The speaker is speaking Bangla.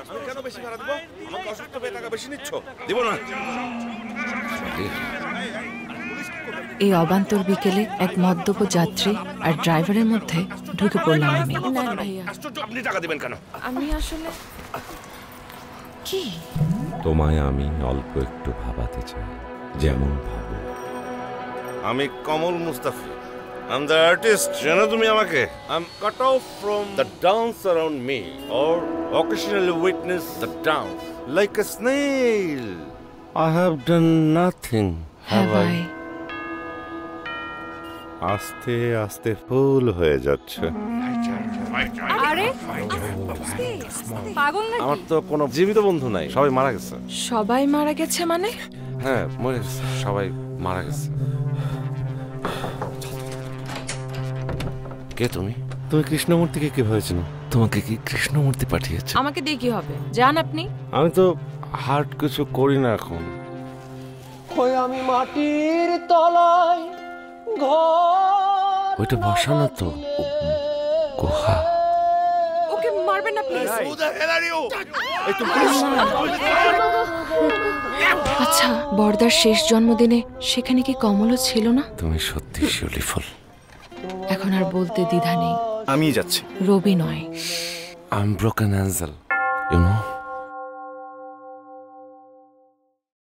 আমি কেন বেশি ভাড়া দেবো? আমাকে অসুস্থ পেয়ে টাকা বেশি নিচ্ছ? দিব না। এই অবান্তর বিকেলে এক মদ্যপ যাত্রী আর ড্রাইভারের মধ্যে ঢুকে পড়লাম আমি। না ভাইয়া, আপনি টাকা দিবেন কেন? আমি আসলে কি, তোমায় আমি অল্প একটু ভাবাতে চাই, যেমন ভাবো। আমি কমল মুস্তাফি। I'm the artist. জানো তুমি আমাকে? I'm cut off from the dance around me or occasionally witness the dance like a snail. I have done nothing. have I? আস্তে আস্তে ফুল হয়ে যাচ্ছে। আরে পাগল নাকি? আমার তো কোনো জীবিত বন্ধু নাই, সবাই মারা গেছে। সবাই মারা গেছে মানে? হ্যাঁ, মরে গেছে, সবাই মারা গেছে। কে তুমি? তুমি কৃষ্ণমূর্তিকে কিভাবে চেনো? তোমাকে কি কৃষ্ণমূর্তি পাঠিয়েছে? আমাকে দিয়ে কি হবে, যান আপনি। আমি তো হার্ট কিছু করি না এখন। আমি মাটির তলায় ঘর, ওইটা বসানো তো গুহা। ওকে মারবেন না প্লিজ। আচ্ছা, বর্দার শেষ জন্মদিনে সেখানে কি কমলও ছিল না? তুমি সত্যি শিউলি ফুল। এখন আর বলতে দ্বিধা নেই। আমি যাচ্ছি। রবি নয়, I'm broken angel, you know?